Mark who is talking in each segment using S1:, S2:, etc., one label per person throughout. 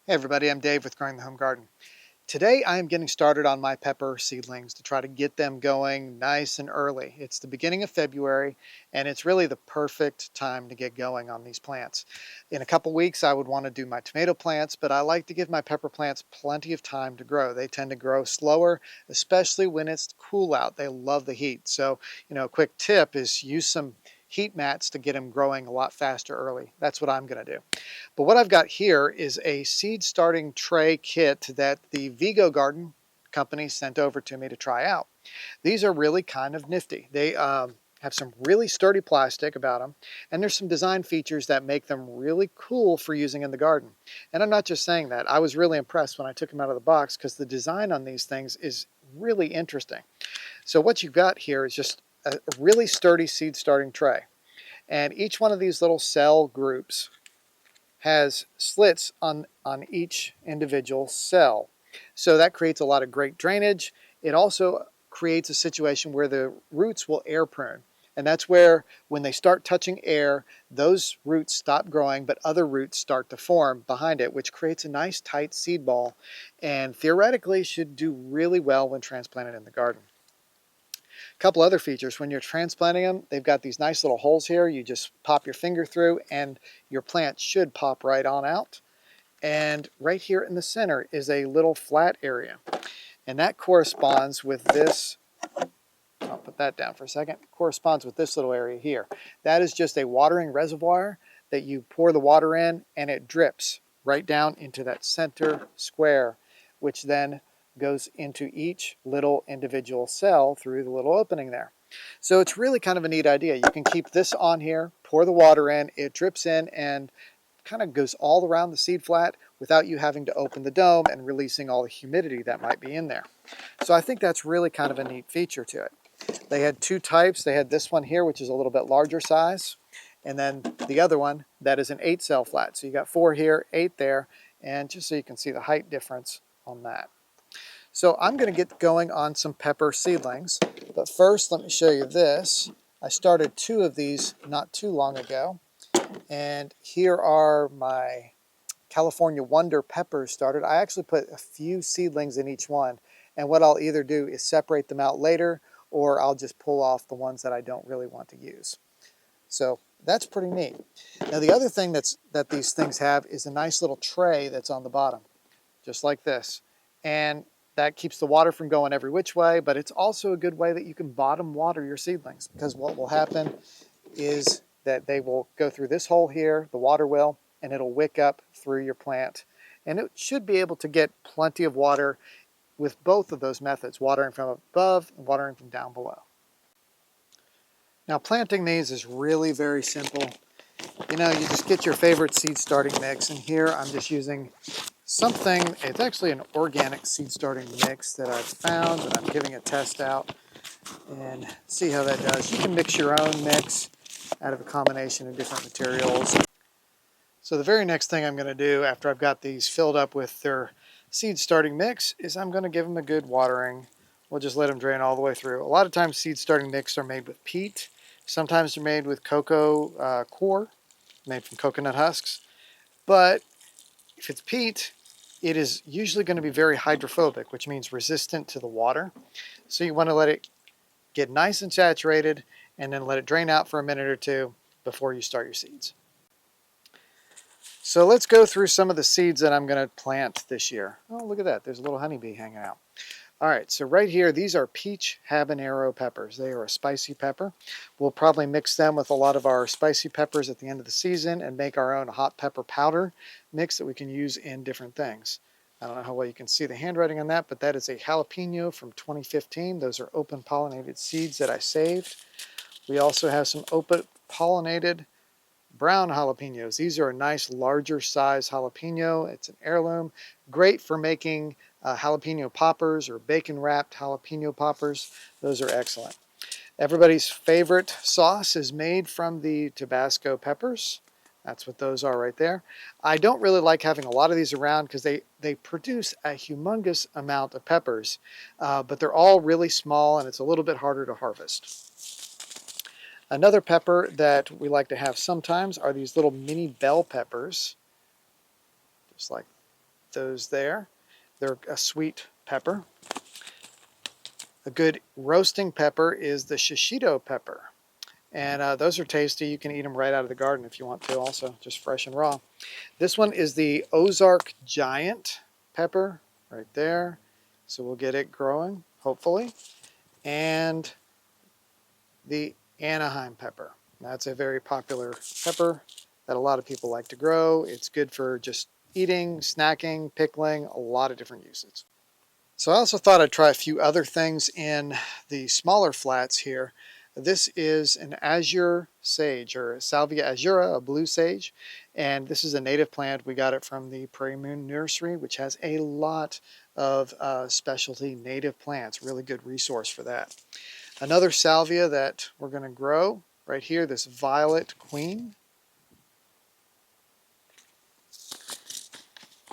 S1: Hey everybody, I'm Dave with Growing the Home Garden. Today I am getting started on my pepper seedlings to try to get them going nice and early. It's the beginning of February and it's really the perfect time to get going on these plants. In a couple weeks I would want to do my tomato plants, but I like to give my pepper plants plenty of time to grow. They tend to grow slower, especially when it's cool out. They love the heat. So, a quick tip is use some heat mats to get them growing a lot faster early. That's what I'm going to do. But what I've got here is a seed starting tray kit that the Vego Garden company sent over to me to try out. These are really kind of nifty. They have some really sturdy plastic about them, and there's some design features that make them really cool for using in the garden. And I'm not just saying that. I was really impressed when I took them out of the box because the design on these things is really interesting. So what you've got here is just a really sturdy seed starting tray. And each one of these little cell groups has slits on each individual cell. So that creates a lot of great drainage. It also creates a situation where the roots will air prune. And that's where, when they start touching air, those roots stop growing, but other roots start to form behind it, which creates a nice tight seed ball and theoretically should do really well when transplanted in the garden. A couple other features: when you're transplanting them, they've got these nice little holes here. You just pop your finger through and your plant should pop right on out. And right here in the center is a little flat area. And that corresponds with this, I'll put that down for a second, corresponds with this little area here. That is just a watering reservoir that you pour the water in and it drips right down into that center square, which then goes into each little individual cell through the little opening there. So it's really kind of a neat idea. You can keep this on here, pour the water in, it drips in and kind of goes all around the seed flat without you having to open the dome and releasing all the humidity that might be in there. So I think that's really kind of a neat feature to it. They had two types. They had this one here, which is a little bit larger size, and then the other one that is an 8-cell flat. So you got 4 here, 8 there, and just so you can see the height difference on that. So I'm going to get going on some pepper seedlings, but first let me show you this. I started 2 of these not too long ago, and here are my California Wonder peppers started. I actually put a few seedlings in each one, and what I'll either do is separate them out later, or I'll just pull off the ones that I don't really want to use. So that's pretty neat. Now the other thing that these things have is a nice little tray that's on the bottom, just like this. And that keeps the water from going every which way, but it's also a good way that you can bottom water your seedlings, because what will happen is that they will go through this hole here, the water will, and it'll wick up through your plant. And it should be able to get plenty of water with both of those methods, watering from above and watering from down below. Now planting these is really very simple. You just get your favorite seed starting mix, and here I'm just using something, it's actually an organic seed starting mix that I've found that I'm giving a test out and see how that does. You can mix your own mix out of a combination of different materials. So the very next thing I'm going to do after I've got these filled up with their seed starting mix is I'm going to give them a good watering. We'll just let them drain all the way through. A lot of times seed starting mix are made with peat. Sometimes they're made with cocoa coir, made from coconut husks. But if it's peat, it is usually going to be very hydrophobic, which means resistant to the water. So you want to let it get nice and saturated and then let it drain out for a minute or two before you start your seeds. So let's go through some of the seeds that I'm going to plant this year. Oh, look at that. There's a little honeybee hanging out. All right, so right here, these are peach habanero peppers. They are a spicy pepper. We'll probably mix them with a lot of our spicy peppers at the end of the season and make our own hot pepper powder mix that we can use in different things. I don't know how well you can see the handwriting on that, but that is a jalapeno from 2015. Those are open pollinated seeds that I saved. We also have some open pollinated brown jalapenos. These are a nice larger size jalapeno. It's an heirloom. Great for making jalapeno poppers or bacon wrapped jalapeno poppers. Those are excellent. Everybody's favorite sauce is made from the Tabasco peppers. That's what those are right there. I don't really like having a lot of these around because they produce a humongous amount of peppers, but they're all really small and it's a little bit harder to harvest. Another pepper that we like to have sometimes are these little mini bell peppers, just like those there. They're a sweet pepper. A good roasting pepper is the shishito pepper. And those are tasty. You can eat them right out of the garden if you want to also, just fresh and raw. This one is the Ozark Giant pepper right there. So we'll get it growing, hopefully. And the Anaheim pepper. That's a very popular pepper that a lot of people like to grow. It's good for just eating, snacking, pickling, a lot of different uses. So I also thought I'd try a few other things in the smaller flats here. This is an azure sage, or Salvia azura, a blue sage. And this is a native plant. We got it from the Prairie Moon Nursery, which has a lot of specialty native plants. Really good resource for that. Another salvia that we're going to grow right here, this Violet Queen.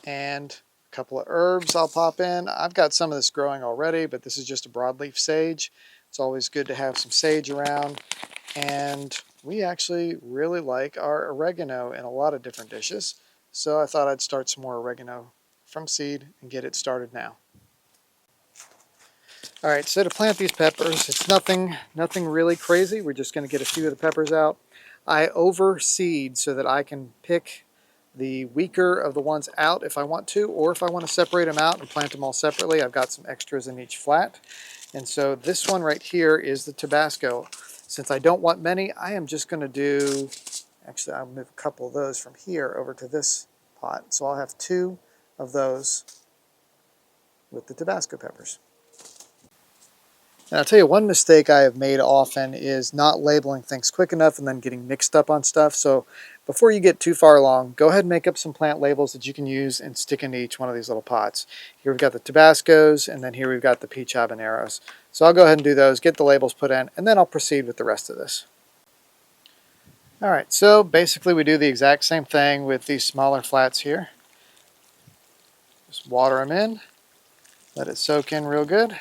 S1: And a couple of herbs I'll pop in. I've got some of this growing already, but this is just a broadleaf sage. It's always good to have some sage around. And we actually really like our oregano in a lot of different dishes. So I thought I'd start some more oregano from seed and get it started now. All right, so to plant these peppers, it's nothing really crazy. We're just going to get a few of the peppers out. I overseed so that I can pick the weaker of the ones out if I want to, or if I want to separate them out and plant them all separately. I've got some extras in each flat. And so this one right here is the Tabasco. Since I don't want many, I am just going to do, actually I'll move a couple of those from here over to this pot. So I'll have 2 of those with the Tabasco peppers. And I'll tell you, one mistake I have made often is not labeling things quick enough and then getting mixed up on stuff. So before you get too far along, go ahead and make up some plant labels that you can use and stick into each one of these little pots. Here we've got the Tabascos, and then here we've got the peach habaneros. So I'll go ahead and do those, get the labels put in, and then I'll proceed with the rest of this. All right, so basically we do the exact same thing with these smaller flats here. Just water them in, let it soak in real good.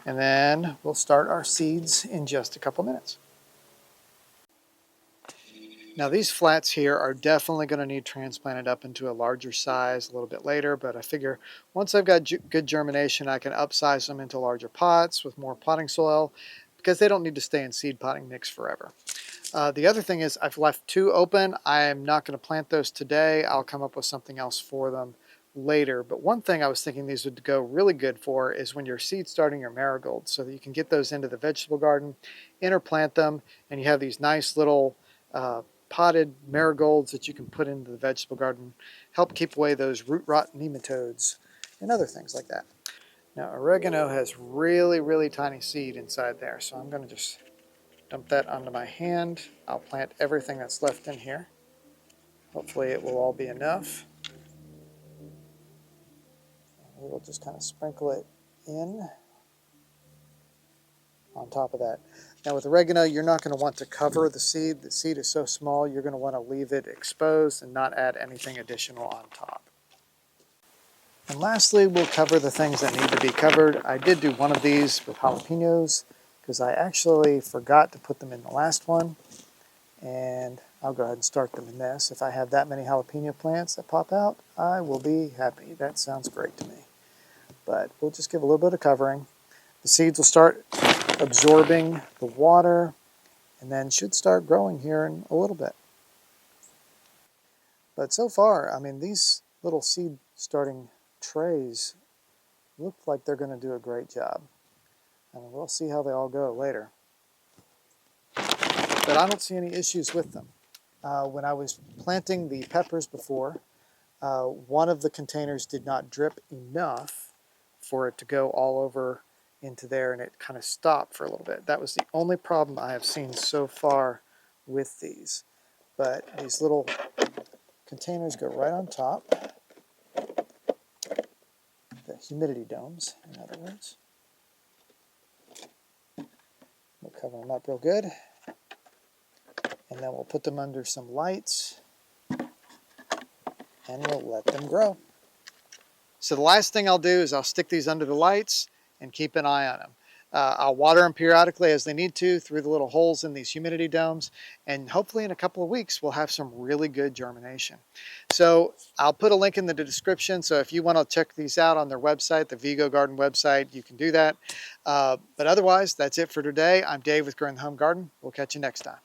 S1: And then we'll start our seeds in just a couple minutes. Now these flats here are definitely going to need transplanted up into a larger size a little bit later, but I figure once I've got good germination, I can upsize them into larger pots with more potting soil because they don't need to stay in seed potting mix forever. The other thing is I've left 2 open. I'm not going to plant those today. I'll come up with something else for them later. But one thing I was thinking these would go really good for is when you're seed starting your marigolds, so that you can get those into the vegetable garden, interplant them, and you have these nice little potted marigolds that you can put into the vegetable garden, help keep away those root rot nematodes and other things like that. Now oregano has really tiny seed inside there, so I'm going to just dump that onto my hand. I'll plant everything that's left in here. Hopefully it will all be enough. We'll just kind of sprinkle it in on top of that. Now with oregano, you're not going to want to cover the seed. The seed is so small, you're going to want to leave it exposed and not add anything additional on top. And lastly, we'll cover the things that need to be covered. I did do one of these with jalapenos because I actually forgot to put them in the last one. And I'll go ahead and start them in this. If I have that many jalapeno plants that pop out, I will be happy. That sounds great to me. But we'll just give a little bit of covering. The seeds will start absorbing the water and then should start growing here in a little bit. But so far, I mean, these little seed starting trays look like they're going to do a great job. And we'll see how they all go later. But I don't see any issues with them. When I was planting the peppers before, one of the containers did not drip enough for it to go all over into there, and it kind of stopped for a little bit. That was the only problem I have seen so far with these. But these little containers go right on top. The humidity domes, in other words. We'll cover them up real good. And then we'll put them under some lights and we'll let them grow. So the last thing I'll do is I'll stick these under the lights and keep an eye on them. I'll water them periodically as they need to through the little holes in these humidity domes, and hopefully in a couple of weeks we'll have some really good germination. So I'll put a link in the description, so if you want to check these out on their website, the Vego Garden website, you can do that. But otherwise, that's it for today. I'm Dave with Growing the Home Garden. We'll catch you next time.